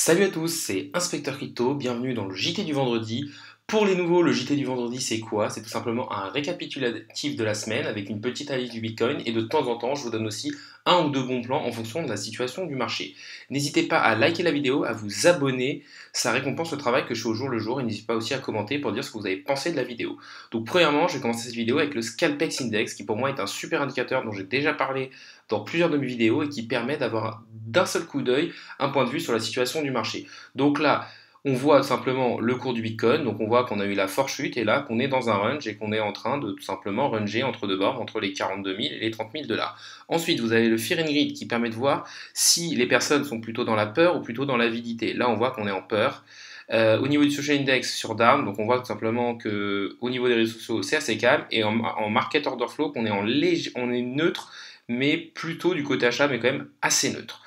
Salut à tous, c'est Inspecteur Crypto, bienvenue dans le JT du vendredi. Pour les nouveaux, le JT du vendredi c'est quoi? C'est tout simplement un récapitulatif de la semaine avec une petite analyse du Bitcoin et de temps en temps je vous donne aussi un ou deux bons plans en fonction de la situation du marché. N'hésitez pas à liker la vidéo, à vous abonner, ça récompense le travail que je fais au jour le jour et n'hésitez pas aussi à commenter pour dire ce que vous avez pensé de la vidéo. Donc premièrement, je vais commencer cette vidéo avec le Scalpex Index qui pour moi est un super indicateur dont j'ai déjà parlé dans plusieurs de mes vidéos et qui permet d'avoir d'un seul coup d'œil un point de vue sur la situation du marché. Donc là, on voit simplement le cours du Bitcoin, donc on voit qu'on a eu la forte chute et là qu'on est dans un range et qu'on est en train de tout simplement ranger entre deux bords, entre les 42 000 et les 30 000 $. Ensuite, vous avez le Fear and Greed qui permet de voir si les personnes sont plutôt dans la peur ou plutôt dans l'avidité. Là, on voit qu'on est en peur. Au niveau du social index sur DARM, donc on voit tout simplement que au niveau des réseaux sociaux, c'est assez calme et en market order flow, qu'on est on est neutre, mais plutôt du côté achat, mais quand même assez neutre.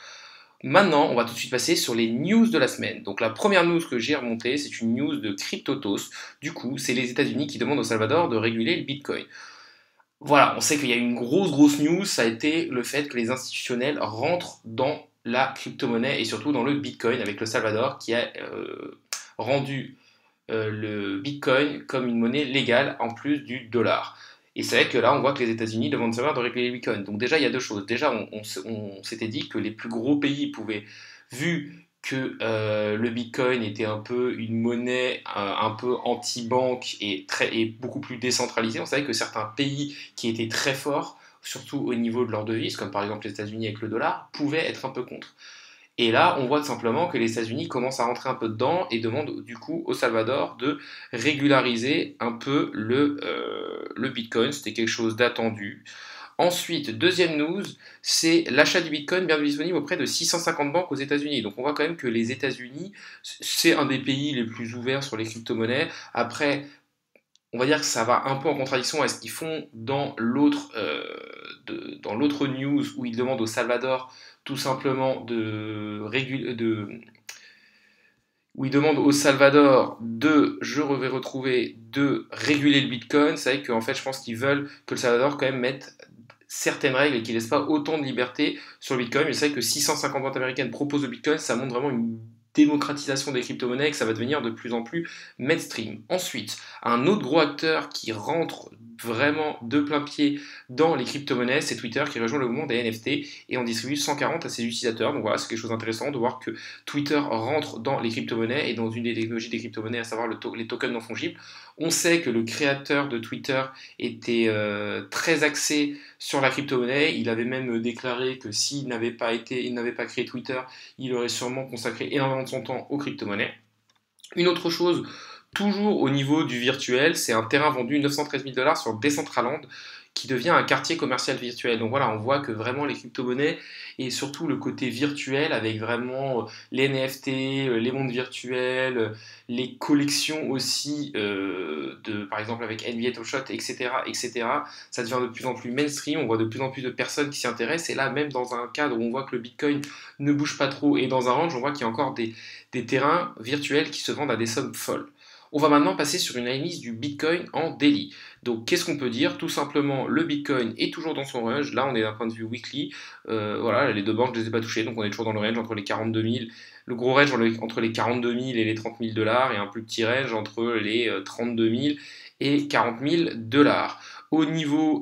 Maintenant, on va tout de suite passer sur les news de la semaine. Donc la première news que j'ai remontée, c'est une news de Cryptotos. Du coup, c'est les États-Unis qui demandent au Salvador de réguler le Bitcoin. Voilà, on sait qu'il y a une grosse news, ça a été le fait que les institutionnels rentrent dans la crypto-monnaie et surtout dans le Bitcoin avec le Salvador qui a rendu le Bitcoin comme une monnaie légale en plus du dollar. Et c'est vrai que là, on voit que les États-Unis demandent savoir de réguler le Bitcoin. Donc déjà, il y a deux choses. Déjà, on s'était dit que les plus gros pays pouvaient, vu que le Bitcoin était un peu une monnaie un peu anti-banque et beaucoup plus décentralisée, on savait que certains pays qui étaient très forts, surtout au niveau de leur devise, comme par exemple les États-Unis avec le dollar, pouvaient être un peu contre. Et là, on voit simplement que les États-Unis commencent à rentrer un peu dedans et demandent du coup au Salvador de régulariser un peu le Bitcoin. C'était quelque chose d'attendu. Ensuite, deuxième news, c'est l'achat du Bitcoin bien disponible auprès de 650 banques aux États-Unis. Donc on voit quand même que les États-Unis, c'est un des pays les plus ouverts sur les crypto-monnaies. Après, on va dire que ça va un peu en contradiction avec ce qu'ils font dans l'autre news où ils demandent au Salvador tout simplement où ils demandent au Salvador de réguler le Bitcoin. C'est vrai qu'en fait, je pense qu'ils veulent que le Salvador quand même mette certaines règles et qu'ils ne laissent pas autant de liberté sur le Bitcoin. Mais c'est vrai que 650 banques américaines proposent le Bitcoin, ça montre vraiment une démocratisation des crypto-monnaies et que ça va devenir de plus en plus mainstream. Ensuite, un autre gros acteur qui rentre vraiment de plein pied dans les crypto-monnaies, c'est Twitter qui rejoint le mouvement des NFT et en distribue 140 à ses utilisateurs. Donc voilà, c'est quelque chose d'intéressant de voir que Twitter rentre dans les crypto-monnaies et dans une des technologies des crypto-monnaies, à savoir les tokens non fongibles. On sait que le créateur de Twitter était très axé sur la crypto-monnaie. Il avait même déclaré que s'il n'avait pas créé Twitter, il aurait sûrement consacré énormément de son temps aux crypto-monnaies. Une autre chose, toujours au niveau du virtuel, c'est un terrain vendu 913 000 $ sur Decentraland qui devient un quartier commercial virtuel. Donc voilà, on voit que vraiment les crypto-monnaies et surtout le côté virtuel avec vraiment les NFT, les mondes virtuels, les collections aussi par exemple avec NBA Top Shot, etc., etc. Ça devient de plus en plus mainstream, on voit de plus en plus de personnes qui s'y intéressent et là même dans un cadre où on voit que le Bitcoin ne bouge pas trop et dans un range, on voit qu'il y a encore des terrains virtuels qui se vendent à des sommes folles. On va maintenant passer sur une analyse du Bitcoin en daily. Donc qu'est-ce qu'on peut dire? Tout simplement, le Bitcoin est toujours dans son range. Là, on est d'un point de vue weekly. Voilà, les deux bornes, je ne les ai pas touchées. Donc on est toujours dans le range entre les 42 000. Le gros range entre les 42 000 et les 30 000 $ et un plus petit range entre les 32 000 et 40 000 $. Au niveau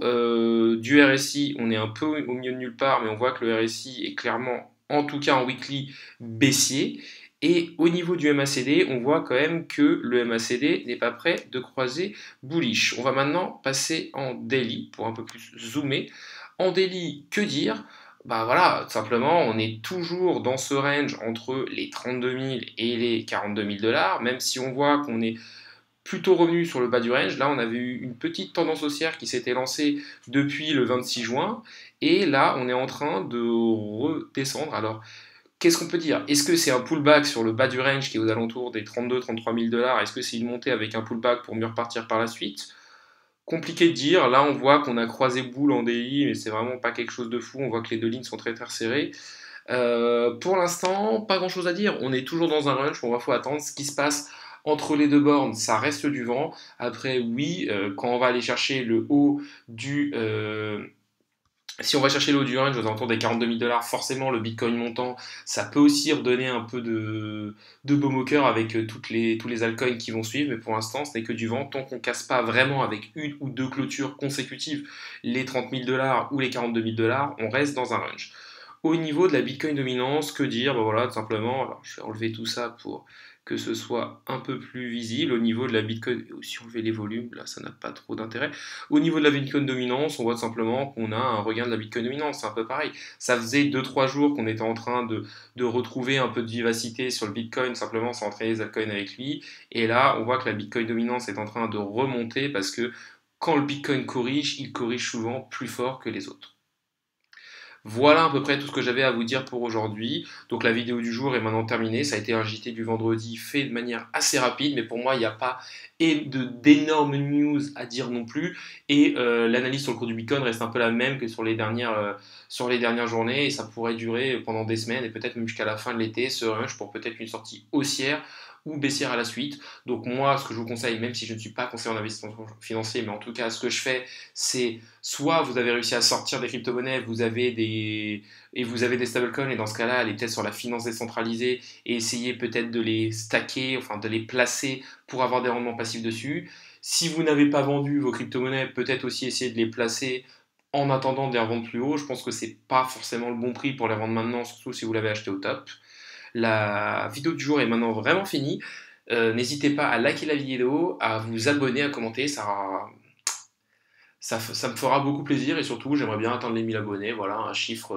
du RSI, on est un peu au milieu de nulle part, mais on voit que le RSI est clairement, en tout cas en weekly, baissier. Et au niveau du MACD, on voit quand même que le MACD n'est pas prêt de croiser bullish. On va maintenant passer en daily pour un peu plus zoomer. En daily, que dire? Bah voilà, tout simplement, on est toujours dans ce range entre les 32 000 et les 42 000 $, même si on voit qu'on est plutôt revenu sur le bas du range. Là, on avait eu une petite tendance haussière qui s'était lancée depuis le 26 juin, et là, on est en train de redescendre. Alors, qu'est-ce qu'on peut dire? Est-ce que c'est un pullback sur le bas du range qui est aux alentours des 32-33 000 $? Est-ce que c'est une montée avec un pullback pour mieux repartir par la suite? Compliqué de dire. Là, on voit qu'on a croisé boule en DI, mais c'est vraiment pas quelque chose de fou. On voit que les deux lignes sont très très serrées. Pour l'instant, pas grand chose à dire. On est toujours dans un range. Bon, il faut attendre ce qui se passe entre les deux bornes. Ça reste du vent. Après, oui, quand on va aller chercher le haut Si on va chercher l'eau du range aux alentours des 42 000 dollars, forcément le Bitcoin montant, ça peut aussi redonner un peu de baume au cœur avec tous les altcoins qui vont suivre, mais pour l'instant ce n'est que du vent. Tant qu'on ne casse pas vraiment avec une ou deux clôtures consécutives les 30 000 dollars ou les 42 000 dollars, on reste dans un range. Au niveau de la Bitcoin dominance, que dire? Ben voilà, tout simplement, alors je vais enlever tout ça pour que ce soit un peu plus visible. Au niveau de la Bitcoin, et aussi enlever les volumes, là ça n'a pas trop d'intérêt. Au niveau de la Bitcoin dominance, on voit tout simplement qu'on a un regain de la Bitcoin dominance, c'est un peu pareil. Ça faisait 2 3 jours qu'on était en train de retrouver un peu de vivacité sur le Bitcoin, simplement sans entraîner les altcoins avec lui. Et là, on voit que la Bitcoin dominance est en train de remonter parce que quand le Bitcoin corrige, il corrige souvent plus fort que les autres. Voilà à peu près tout ce que j'avais à vous dire pour aujourd'hui. Donc la vidéo du jour est maintenant terminée. Ça a été un JT du vendredi fait de manière assez rapide, mais pour moi il n'y a pas d'énormes news à dire non plus. Et l'analyse sur le cours du Bitcoin reste un peu la même que sur les dernières journées. Et ça pourrait durer pendant des semaines et peut-être même jusqu'à la fin de l'été, ce range pour peut-être une sortie haussière ou baissière à la suite. Donc moi, ce que je vous conseille, même si je ne suis pas conseiller en investissement financier, mais en tout cas, ce que je fais, c'est soit vous avez réussi à sortir des crypto-monnaies, vous avez des stablecoins, et dans ce cas-là, allez peut-être sur la finance décentralisée et essayez peut-être de les stacker, enfin de les placer pour avoir des rendements passifs dessus. Si vous n'avez pas vendu vos crypto-monnaies, peut-être aussi essayer de les placer en attendant de les revendre plus haut. Je pense que c'est pas forcément le bon prix pour les vendre maintenant, surtout si vous l'avez acheté au top. La vidéo du jour est maintenant vraiment finie. N'hésitez pas à liker la vidéo, à vous abonner, à commenter, ça me fera beaucoup plaisir et surtout j'aimerais bien atteindre les 1000 abonnés. Voilà, un chiffre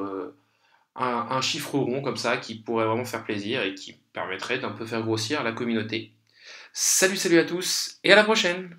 rond comme ça qui pourrait vraiment faire plaisir et qui permettrait d'un peu faire grossir la communauté. Salut à tous et à la prochaine!